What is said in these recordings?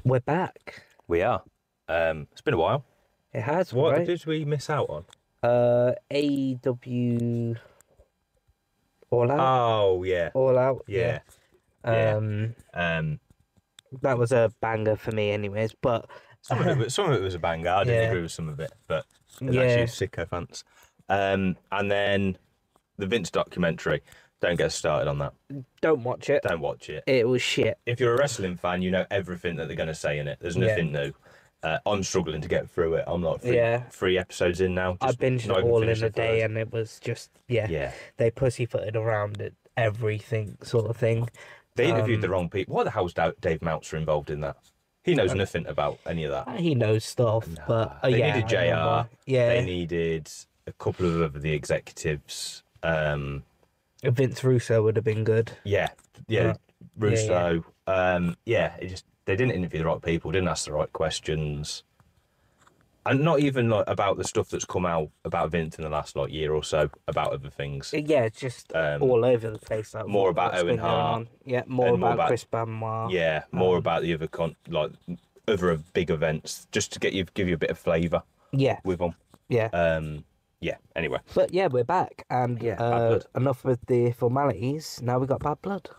We're back. We are. It's been a while. It has, What right? did we miss out on? AEW All Out. Oh, yeah. All Out. Yeah. That was a banger for me, anyways. But Some of it was a banger. I didn't agree with some of it, but it's actually sycophants. And then the Vince documentary. Don't get started on that. Don't watch it. Don't watch it. It was shit. If you're a wrestling fan, you know everything that they're going to say in it. There's nothing new. I'm struggling to get through it. I'm like three episodes in now. I binged it all in a day, and it was just they pussyfooted around it, everything sort of thing. They interviewed the wrong people. Why the hell's Dave Meltzer involved in that? He knows nothing about any of that. He knows stuff, but they needed JR. Yeah, they needed a couple of the executives. Vince Russo would have been good. Russo. They didn't interview the right people, didn't ask the right questions, and not even like about the stuff that's come out about Vince in the last year or so about other things. Yeah, it's just all over the place. Like, more about Owen Hart. More about Chris Benoit. Yeah, more about the other other big events, just to give you a bit of flavour. Yeah, with them. Yeah. Anyway. But yeah, we're back, and Bad Blood. Enough with the formalities. Now we got Bad Blood.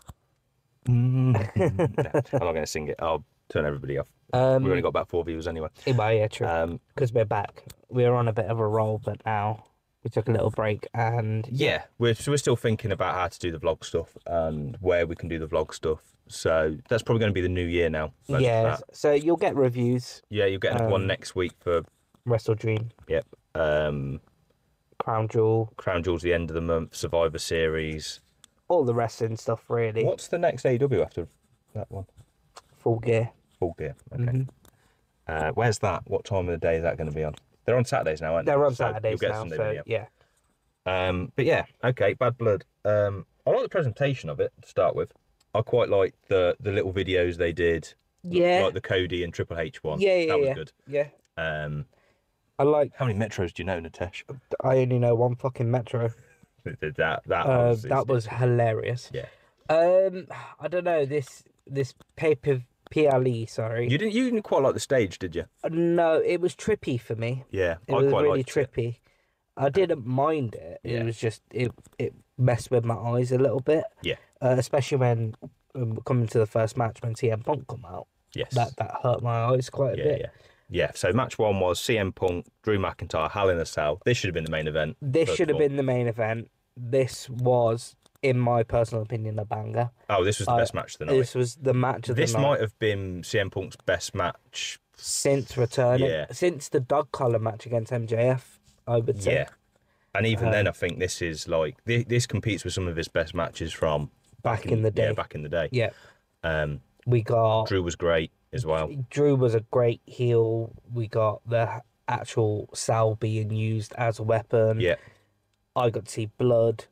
I'm not going to sing it. I'll turn everybody off. We've only got about 4 viewers anyway. Yeah, true. Because we're back. We were on a bit of a roll, but now we took a little break, and we're still thinking about how to do the vlog stuff and where we can do the vlog stuff. So that's probably going to be the new year now. So you'll get reviews. Yeah, you'll get one next week for Wrestle Dream. Yep. Crown Jewel. Crown Jewel's the end of the month. Survivor Series. All the wrestling stuff, really. What's the next AEW after that one? Full Gear. Full Gear. Okay. Where's that? What time of the day is that going to be on? They're on Saturdays now, aren't they? They're on Saturdays now. Sunday but yeah, okay. Bad Blood. I like the presentation of it to start with. I quite like the little videos they did. Yeah. Like the Cody and Triple H one. That was good. Yeah. I like. How many metros do you know, Natesh? I only know one fucking metro. That was hilarious. Yeah. I don't know this paper PLE. Sorry. You didn't quite like the stage, did you? No, it was trippy for me. Yeah, it was really trippy. I didn't mind it. It was just it messed with my eyes a little bit. Yeah. Especially when coming to the first match when CM Punk come out. Yes. That hurt my eyes quite a bit. Yeah, so match 1 was CM Punk, Drew McIntyre, Hell in a Cell. This should have been the main event. This should have been the main event. This was, in my personal opinion, a banger. Oh, this was the best match of the night. This was the match of the night. This might have been CM Punk's best match since returning. Since the dog collar match against MJF, I would say. Yeah. And even then, I think this is this competes with some of his best matches from back in the day. Yeah, back in the day. Yeah. We got... Drew was great as well. Drew was a great heel. We got the actual Sal being used as a weapon. Yeah. I got to see blood.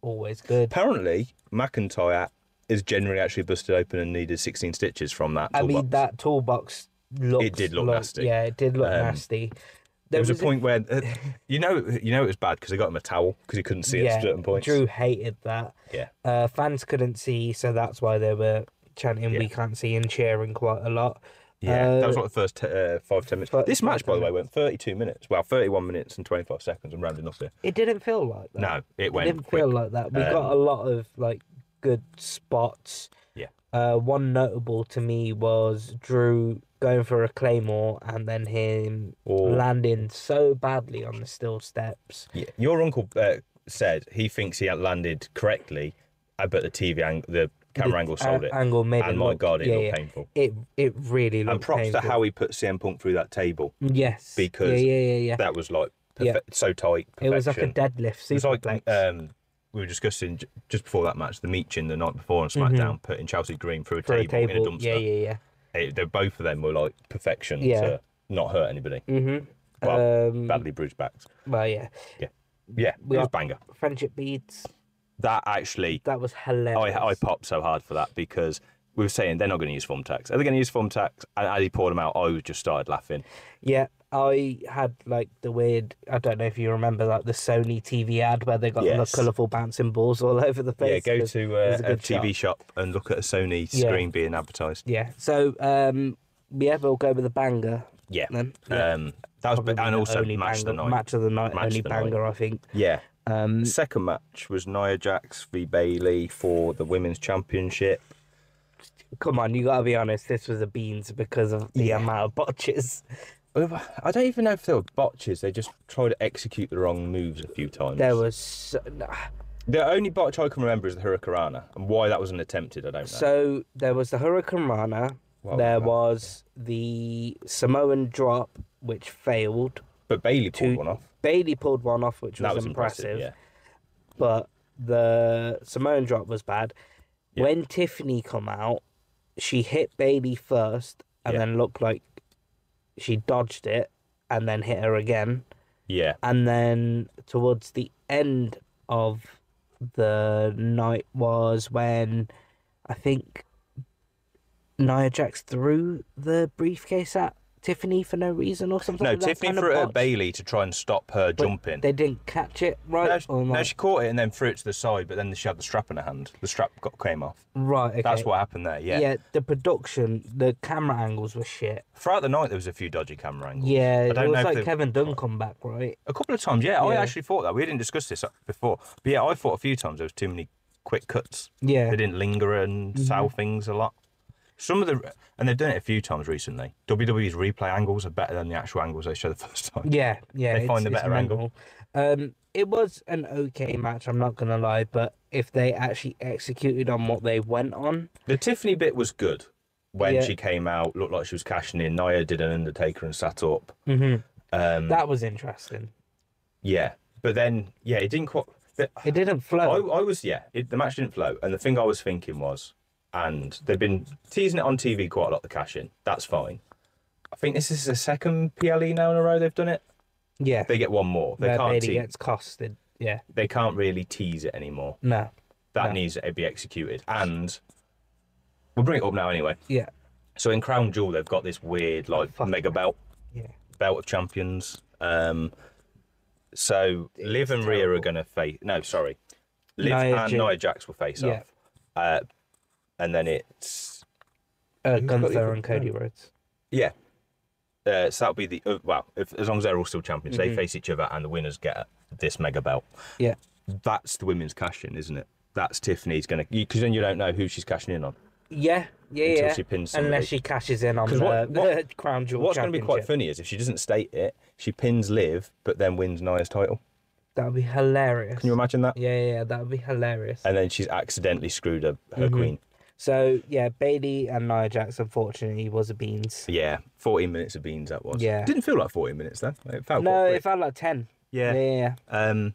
Always good. Apparently, McIntyre is generally actually busted open and needed 16 stitches from that toolbox. I mean, that toolbox looked... It did look nasty. Yeah, it did look nasty. There was a point where, you know it was bad because they got him a towel because he couldn't see at certain points. Drew hated that. Yeah. Fans couldn't see, so that's why they were chanting "We can't see" and cheering quite a lot. Yeah, that was like the first 5-10 minutes. This match, by the way, went 32 minutes. Well, 31 minutes and 25 seconds. I'm rounding up here. It didn't feel like that. No, it went didn't quick. Feel like that. We got a lot of good spots. Yeah. One notable to me was Drew going for a Claymore and then him landing so badly on the steel steps. Yeah, your uncle said he thinks he had landed correctly, but the TV angle, the camera angle sold it. Angle made and it my look, God, it looked painful. It really looked And props painful. to how he put CM Punk through that table. Yes. Because yeah. that was so tight. Perfection. It was like a deadlift. It was like we were discussing just before that match, the Meechin the night before on SmackDown, putting Chelsea Green through a table in a dumpster. Yeah. Both of them were like perfection to not hurt anybody. Well, badly bruised backs. Well, yeah. Yeah, it was banger. Friendship beads. That was hilarious. I popped so hard for that because we were saying they're not going to use thumbtacks. Are they going to use thumbtacks? And as he poured them out, I just started laughing. Yeah, I had the weird, I don't know if you remember the Sony TV ad where they got the colourful bouncing balls all over the place. Yeah, go to a TV shop and look at a Sony screen being advertised. Yeah, so Yeah, we'll go with a banger. Yeah. Then. That was, and also match of the night. Match of the night, only banger, I think. Yeah. The second match was Nia Jax v Bayley for the Women's Championship. Come on, you gotta be honest. This was a beans because of the amount of botches. I don't even know if they were botches. They just tried to execute the wrong moves a few times. There was... The only botch I can remember is the Hurricanrana, and why that wasn't attempted, I don't know. So, there was the Hurricanrana, there was the Samoan drop, which failed. But Bayley pulled one off. Bayley pulled one off, which was impressive. Yeah. But the Samoan drop was bad. Yeah. When Tiffany come out, she hit Bayley first, and then looked like she dodged it, and then hit her again. Yeah. And then towards the end of the night was when I think Nia Jax threw the briefcase at Tiffany for no reason or something. No, like Tiffany threw it at Bayley to try and stop her jumping. They didn't catch it, right? No, she caught it and then threw it to the side, but then she had the strap in her hand. The strap came off. Right, okay. That's what happened there, yeah. Yeah, the production, the camera angles were shit. Throughout the night, there was a few dodgy camera angles. Yeah, it was like Kevin Dunn come back, right? A couple of times, yeah. I actually thought that. We didn't discuss this before. But yeah, I thought a few times there was too many quick cuts. Yeah. They didn't linger and sell things a lot. And they've done it a few times recently. WWE's replay angles are better than the actual angles they show the first time. Yeah. They find the better angle. It was an okay match, I'm not going to lie, but if they actually executed on what they went on... The Tiffany bit was good. When she came out, looked like she was cashing in. Nia did an Undertaker and sat up. That was interesting. Yeah. But then, it didn't quite... It didn't flow. The match didn't flow. And the thing I was thinking was... And they've been teasing it on TV quite a lot, the cash-in. That's fine. I think this is the second PLE now in a row they've done it. Yeah. They get one more. They can't gets costed. Yeah. They can't really tease it anymore. No. That needs to be executed. And we'll bring it up now anyway. Yeah. So in Crown Jewel, they've got this weird, mega belt. Yeah. Belt of Champions. So Liv and Rhea are going to face... No, sorry. Liv and Nia Jax will face off. And then it's... Gunther and Cody Rhodes. Yeah. So that'll be the... as long as they're all still champions, they face each other and the winners get this mega belt. Yeah. That's the women's cash-in, isn't it? That's Tiffany's going to... Because then you don't know who she's cashing in on. Yeah. Until she pins somebody. Unless she cashes in on the Crown Jewel What's going to be quite funny is if she doesn't state it, she pins Liv, but then wins Nia's title. That would be hilarious. Can you imagine that? Yeah, that would be hilarious. And then she's accidentally screwed her queen. So, Bayley and Nia Jax, unfortunately, was a beans. Yeah, 14 minutes of beans that was. Yeah. Didn't feel like 14 minutes, though. It felt it felt like 10. Yeah. And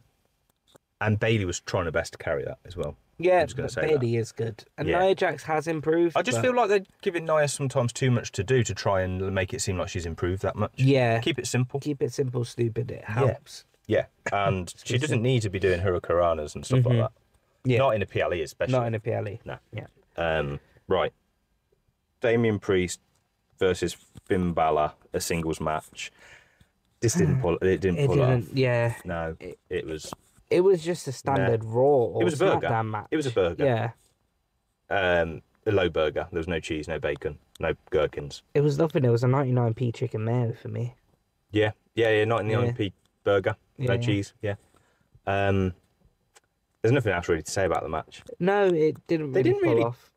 Bayley was trying her best to carry that as well. Yeah, Bayley is good. And Nia Jax has improved. I just feel like they're giving Nia sometimes too much to do to try and make it seem like she's improved that much. Yeah. Keep it simple. Keep it simple, stupid. It helps. Yeah, and she doesn't need to be doing Hurricanranas and stuff like that. Yeah. Not in a PLE especially. Not in a PLE. No. Yeah. Right. Damian Priest versus Finn Balor, a singles match. This didn't pull. It didn't pull off. Yeah. No. It was. It was just a standard Raw or it was a burger. SmackDown match. It was a burger. Yeah. A low burger. There was no cheese, no bacon, no gherkins. It was nothing. It was a 99p chicken mayo for me. Yeah. 99p burger, no cheese. Yeah. There's nothing else really to say about the match. No, it didn't really pull off.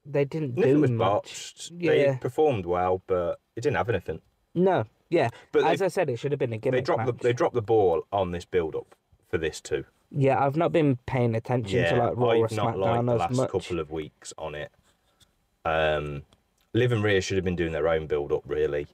They didn't do much. Botched. Yeah. They performed well, but it didn't have anything. No, yeah. But as I said, it should have been a gimmick match. They dropped the ball on this build-up for this too. Yeah, I've not been paying attention to Raw or SmackDown not liked the last couple of weeks on it. Liv and Rhea should have been doing their own build-up, really,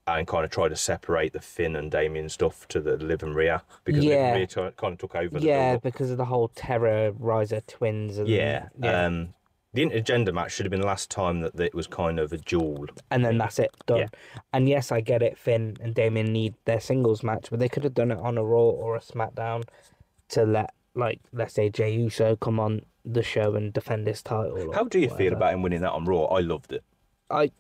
and kind of try to separate the Finn and Damien stuff to the Liv and Rhea, because Liv and Rhea kind of took over the build-up. Because of the whole Terrorizer twins. And, the intergender match should have been the last time that it was kind of a duel. And then that's it, done. Yeah. And yes, I get it, Finn and Damien need their singles match, but they could have done it on a Raw or a SmackDown to let, let's say, Jey Uso come on the show and defend his title. How do you feel about him winning that on Raw? I loved it. I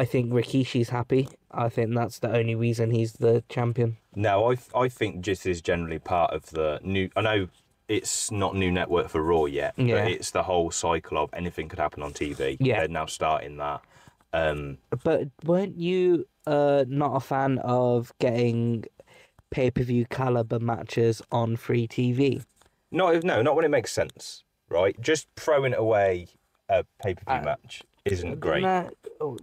think Rikishi's happy. I think that's the only reason he's the champion. No, I think this is generally part of the new... I know it's not new network for Raw yet, but it's the whole cycle of anything could happen on TV. Yeah. They're now starting that. But weren't you not a fan of getting pay-per-view caliber matches on free TV? No, not when it makes sense, right? Just throwing away a pay-per-view match isn't great.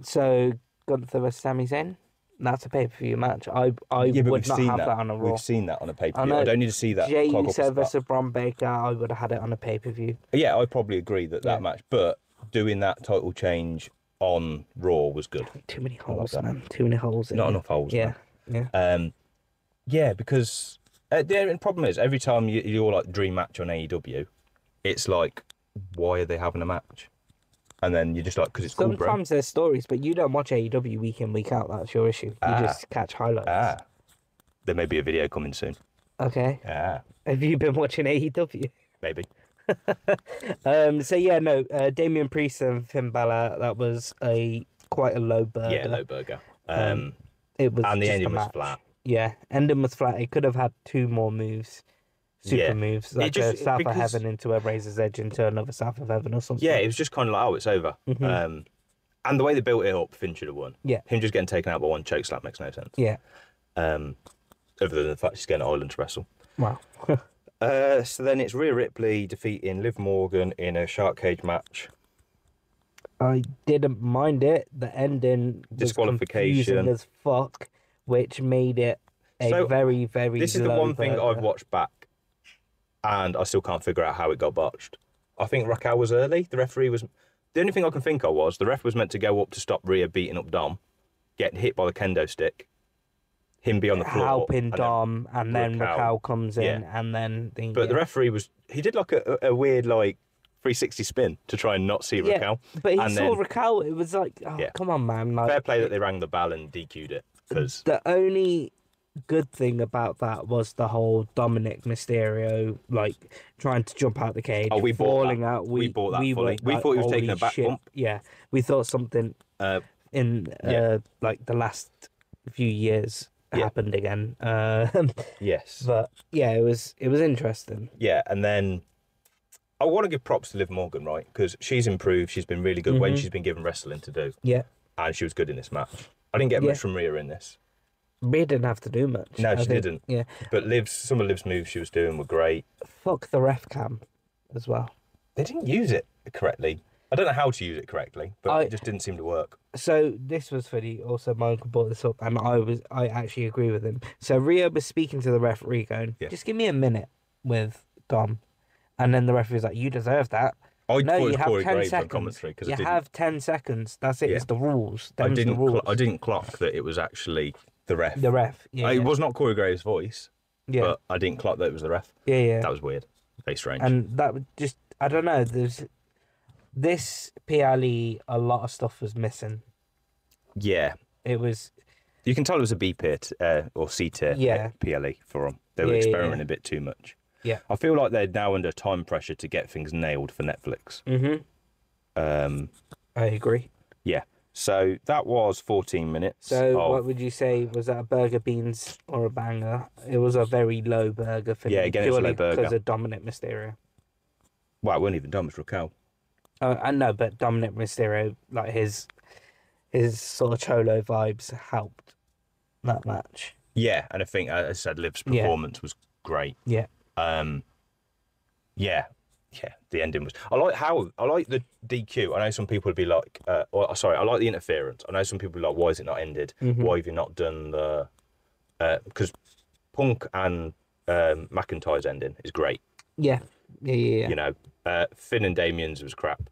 So Gunther vs Sami Zayn, that's a pay-per-view match. I would not have that on a Raw. We've seen that on a pay-per-view. I don't need to see that. Jey Uso versus Braun Baker, I would have had it on a pay-per-view. Yeah, I probably agree that match, but doing that title change on Raw was good. Too many holes, man. Too many holes. Not enough holes. Yeah, man. Yeah, because the problem is every time you're like dream match on AEW, it's like, why are they having a match? And then you're just like, because it's cool, bro. Sometimes there's stories, but you don't watch AEW week in, week out. That's your issue. You just catch highlights. There may be a video coming soon. Okay. Have you been watching AEW? Maybe. Damian Priest and Finn Balor, that was quite a low burger. Yeah, low burger. It was, and the ending was flat. Yeah, ending was flat. It could have had 2 more moves. Super moves, like a South of Heaven into a Razor's Edge into another South of Heaven or something. Yeah, it was just kind of like, oh, it's over. Mm-hmm. And the way they built it up, Finn should have won. Yeah. Him just getting taken out by one choke slap makes no sense. Yeah. Other than the fact she's getting Ireland to wrestle. Wow. So then it's Rhea Ripley defeating Liv Morgan in a shark cage match. I didn't mind it. The ending was confusing as fuck, which made it very, very This is the one thing I've watched back, and I still can't figure out how it got botched. I think Raquel was early. The referee was... The only thing I can think of was the ref was meant to go up to stop Rhea beating up Dom, getting hit by the kendo stick, him be on the floor. Helping Dom, and then Raquel comes in, and then... But the referee was... He did like a weird, like, 360 spin to try and not see Raquel. But he saw Raquel. It was like, come on, man. Like, fair play that they rang the bell and DQ'd it. Cause... The only good thing about that was the whole Dominik Mysterio, like, trying to jump out the cage, falling out. We bought that fully. We thought he was taking a back bump. Yeah, we thought something in like the last few years happened again. Yes. But yeah, it was interesting. Yeah, and then I want to give props to Liv Morgan, right? Because she's improved. She's been really good when she's been given wrestling to do. Yeah. And she was good in this match. I didn't get much from Rhea in this. Rhea didn't have to do much. No, she didn't. Yeah. But some of Liv's moves she was doing were great. Fuck the ref cam as well. They didn't use it correctly. I don't know how to use it correctly, but it just didn't seem to work. So this was funny. Also, my uncle brought this up, and I actually agree with him. So Rhea was speaking to the referee, going, "Just give me a minute with Dom," and then the referee was like, "You deserve that." You have 10 seconds. You have 10 seconds. That's it. Yeah. It's the rules. I didn't clock that it was actually the ref. The ref. Yeah. It was not Corey Graves' voice. Yeah. But I didn't clock that it was the ref. Yeah. That was weird. Very strange. And that would just, I don't know. There's this PLE. A lot of stuff was missing. Yeah. It was. You can tell it was a B tier or C tier. PLE for them. They were experimenting a bit too much. Yeah. I feel like they're now under time pressure to get things nailed for Netflix. I agree. Yeah. So that was 14 minutes. So what would you say? Was that a burger, beans, or a banger? It was a very low burger for me. Yeah, again, it was a low burger. Because of Dominik Mysterio. Well, it wasn't even Dom, it was Raquel. I know, but Dominik Mysterio, like his sort of cholo vibes helped that match. Yeah, and I think, as I said, Liv's performance was great. Yeah. The ending was. I like the DQ. I know some people would be like, I like the interference. I know some people would be like, why is it not ended? Why have you not done the? Because Punk and McIntyre's ending is great. Yeah. You know, Finn and Damien's was crap.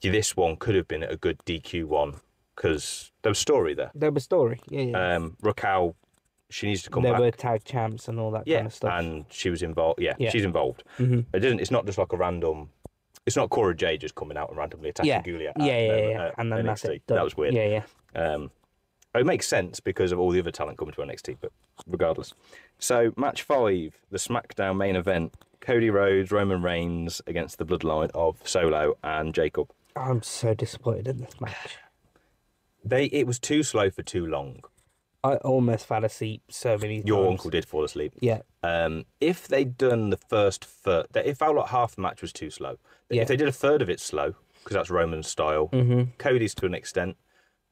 This one could have been a good DQ one because there was story there. There was story. Yeah. Raquel. She needs to come back. There were tag champs and all that kind of stuff. And she was involved. Yeah, she's involved. It's not just like a random... It's not Cora Jade just coming out and randomly attacking Giulia. And then NXT. that's it. That was weird. Yeah. It makes sense because of all the other talent coming to NXT, but regardless. So, match 5, the SmackDown main event. Cody Rhodes, Roman Reigns against the bloodline of Solo and Jacob. I'm so disappointed in this match. It was too slow for too long. I almost fell asleep so many times. Your uncle did fall asleep. Yeah. If they'd done the first third, it felt like half the match was too slow. If they did a third of it slow, because that's Roman's style. Cody's to an extent,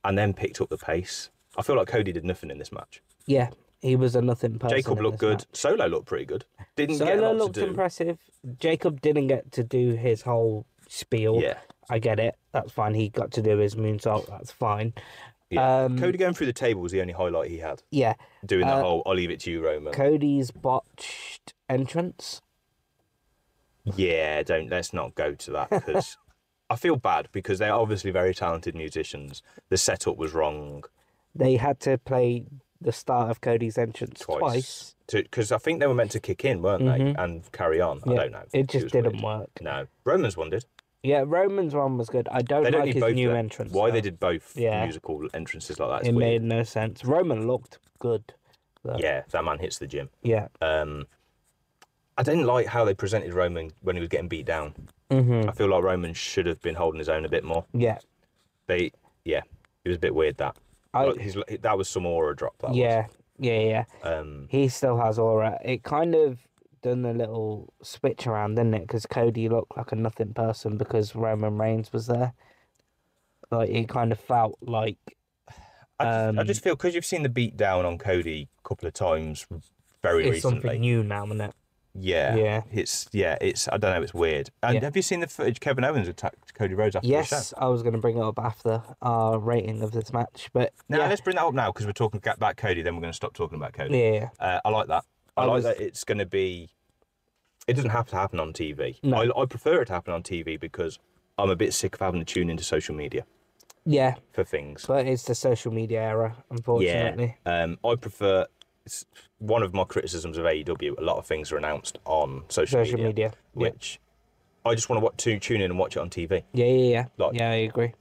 and then picked up the pace. I feel like Cody did nothing in this match. Yeah, he was a nothing person. Jacob looked good. Match. Solo looked pretty good. Didn't Solo get a lot looked to do. impressive. Jacob didn't get to do his whole spiel. Yeah. I get it. That's fine. He got to do his moonsault. That's fine. Yeah. Cody going through the table was the only highlight he had. Yeah. Doing the whole, I'll leave it to you, Roman. Cody's botched entrance. Yeah, let's not go to that, because I feel bad, because they're obviously very talented musicians. The setup was wrong. They had to play the start of Cody's entrance twice. Because I think they were meant to kick in, weren't they? And carry on. Yeah. I don't know. It just didn't work. No. Roman's one did. Yeah, Roman's one was good. I don't like his new entrance. Why they did both musical entrances like that is weird. Made no sense. Roman looked good, though. Yeah, that man hits the gym. Yeah. I didn't like how they presented Roman when he was getting beat down. I feel like Roman should have been holding his own a bit more. Yeah. It was a bit weird that. That was some aura drop. That was. Yeah. He still has aura. It kind of done a little switch around, didn't it? Because Cody looked like a nothing person because Roman Reigns was there. Like, it kind of felt like... I just feel, because you've seen the beat down on Cody a couple of times very recently. It's something new now, isn't it? Yeah. It's I don't know, it's weird. And have you seen the footage Kevin Owens attacked Cody Rhodes after the show? Yes, I was going to bring it up after our rating of this match, but let's bring that up now, because we're talking about Cody, then we're going to stop talking about Cody. Yeah. I like that. I like that it's going to be... It doesn't have to happen on TV. No. I prefer it to happen on TV because I'm a bit sick of having to tune into social media. Yeah. For things. But it's the social media era, unfortunately. Yeah. I prefer... It's one of my criticisms of AEW. A lot of things are announced on social media, which I just want to tune in and watch it on TV. Yeah. Like, I agree.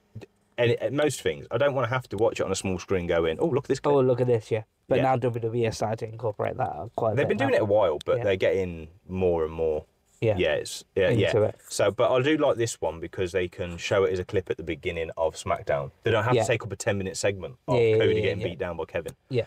And most things, I don't want to have to watch it on a small screen going, oh, look at this clip. Oh, look at this, yeah. But now WWE are starting to incorporate that quite a bit. They've been doing it a while, but they're getting more and more. Into it. So, but I do like this one because they can show it as a clip at the beginning of SmackDown. They don't have to take up a 10-minute segment of Cody getting beat down by Kevin. Yeah.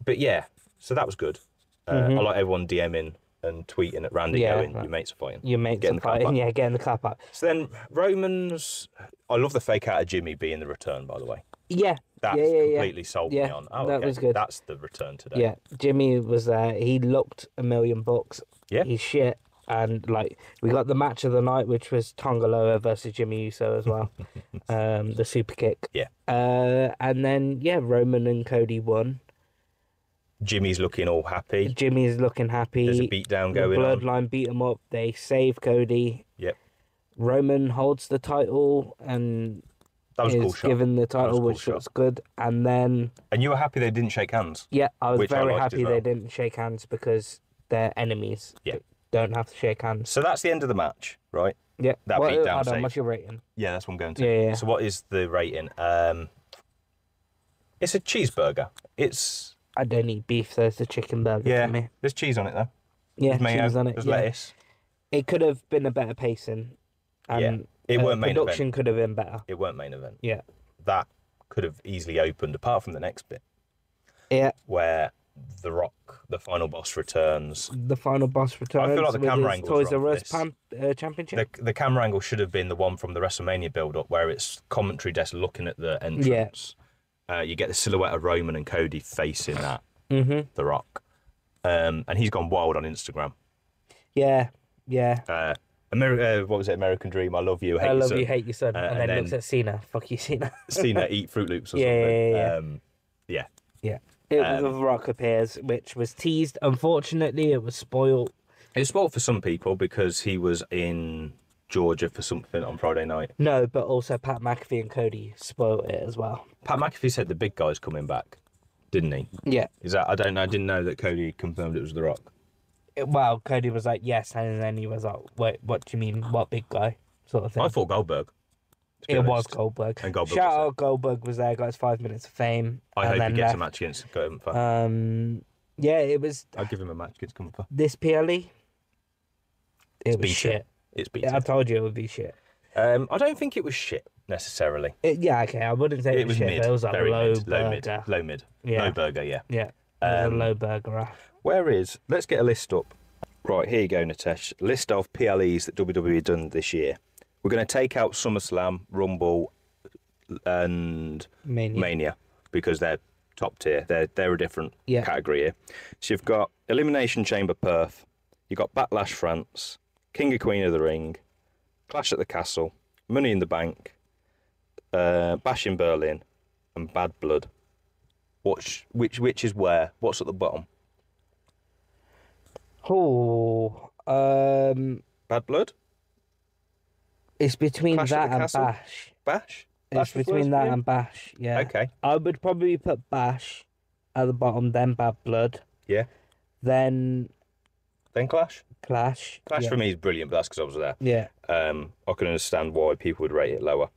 But yeah, so that was good. I like everyone DMing and tweeting at Randy going, your mates are fighting. Your mates are fighting, getting the clap up. So then Roman's... I love the fake out of Jimmy being the return, by the way. Yeah. That's completely sold me on. Oh, that was good. That's the return today. Yeah, Jimmy was there. He looked $1,000,000. Yeah. He's shit. And, we got the match of the night, which was Tongaloa versus Jimmy Uso as well. The super kick. Yeah. And then, Roman and Cody won. Jimmy's looking all happy. There's a beatdown going on. The Bloodline beat him up. They save Cody. Yep. Roman holds the title and that was a cool shot. Given the title, which looks good. And then... And you were happy they didn't shake hands? Yeah, I was very happy they didn't shake hands because they're enemies. Yeah. They don't have to shake hands. So that's the end of the match, right? Yeah. That beatdown save. What's your rating? Yeah, that's what I'm going to. Yeah. So what is the rating? It's a cheeseburger. I don't eat beef, so it's a chicken burger for me. There's cheese on it, though. Yeah, there's mayo, cheese on it. There's lettuce. It could have been a better pacing. And it weren't main event. Production could have been better. It weren't main event. Yeah. That could have easily opened, apart from the next bit. Yeah. Where The Rock, the final boss, returns. I feel like the camera angle Toys R Us championship. The camera angle should have been the one from the WrestleMania build-up, where it's commentary desk looking at the entrance. Yeah. You get the silhouette of Roman and Cody facing that. The Rock. And he's gone wild on Instagram. Yeah. What was it? American Dream. I love you. Hate your son. And then looks at Cena. Fuck you, Cena. Cena eat Fruit Loops or something. Yeah. The Rock appears, which was teased. Unfortunately, it was spoiled. It was spoiled for some people because he was in Georgia for something on Friday night. No, but also Pat McAfee and Cody spoiled it as well. Pat McAfee said the big guy's coming back, didn't he? Yeah. Is that? I don't know. I didn't know that Cody confirmed it was The Rock. Well, Cody was like, yes, and then he was like, wait, what do you mean? What big guy? Sort of thing. I thought Goldberg. It was Goldberg. And Goldberg Shout out Goldberg was there, got his 5 minutes of fame. I hope he gets a match against Gunther. Yeah, it was... I'd give him a match against Gunther. This PLE, it was shit. It's beaten. I told you it would be shit. I don't think it was shit, necessarily. I wouldn't say it was shit, mid, but it was like low mid. Yeah. Low burger, yeah. Yeah, it was a low burger. Let's get a list up. Right, here you go, Natesh. List of PLEs that WWE done this year. We're going to take out SummerSlam, Rumble, and Mania because they're top tier. They're a different category here. So you've got Elimination Chamber Perth, you've got Backlash France, King of Queen of the Ring, Clash at the Castle, Money in the Bank, Bash in Berlin, and Bad Blood. Which is where? What's at the bottom? Oh, Bad Blood? It's between Clash that and Castle? Bash. Bash? It's between that and Bash, yeah. Okay. I would probably put Bash at the bottom, then Bad Blood. Yeah. Then Clash? Clash. Clash for me is brilliant, but that's because I was there. Yeah. I can understand why people would rate it lower.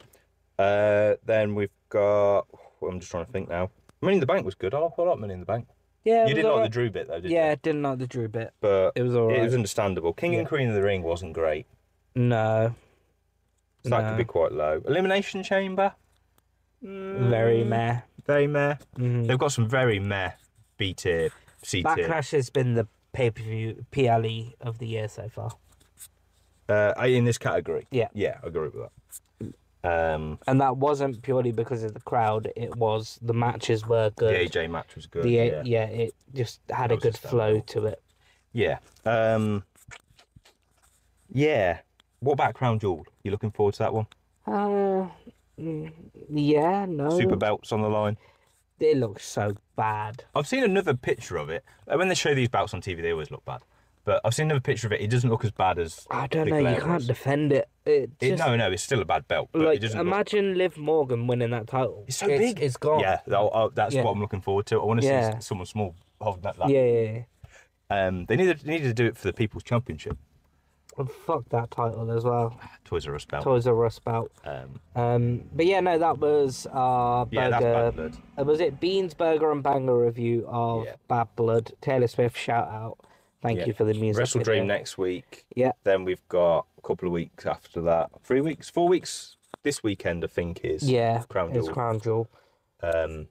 Then we've got... I'm just trying to think now. Money in the Bank was good. I like Money in the Bank. Yeah, you didn't like the Drew bit, though, did you? Yeah, didn't like the Drew bit. But it was all right. It was understandable. King and Queen of the Ring wasn't great. No. So that could be quite low. Elimination Chamber? Very meh. Very meh. Mm-hmm. They've got some very meh B tier, C tier. Backlash has been the pay-per-view PLE of the year so far. In this category? Yeah. Yeah, I agree with that. And that wasn't purely because of the crowd. It was the matches were good. The AJ match was good. It just had a good flow to it. Yeah. Yeah. What about Crown Jewel? You looking forward to that one? Yeah, no. Super belts on the line. It looks so bad. I've seen another picture of it. When they show these belts on TV, they always look bad. But I've seen another picture of it. It doesn't look as bad as... I don't know. You can't defend it. No, it's still a bad belt. But it doesn't imagine Liv Morgan winning that title. It's so big. It's gone. Yeah, that's what I'm looking forward to. I want to see someone small holding that. Yeah. They needed to do it for the People's Championship. Well, fuck that title as well. Toys R Us belt. But yeah, no, that was our burger. That's Bad Blood. Was it Beans Burger and Banger review of Bad Blood? Taylor Swift, shout out. Thank you for the music. Wrestle Dream next week. Yeah. Then we've got a couple of weeks after that. 3 weeks, 4 weeks. This weekend, I think, is Crown Jewel. It's Crown Jewel.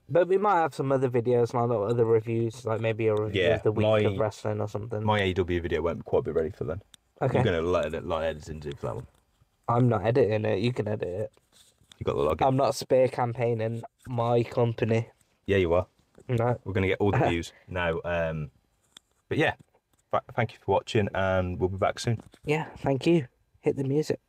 But we might have some other videos, like other reviews, like maybe a review of the week of wrestling or something. My AEW video won't quite be ready for then. Okay. You're going to let editing do for that one. I'm not editing it. You can edit it. You got the login. I'm not spear campaigning my company. Yeah, you are. No. We're going to get all the views now. But yeah, thank you for watching, and we'll be back soon. Yeah, thank you. Hit the music.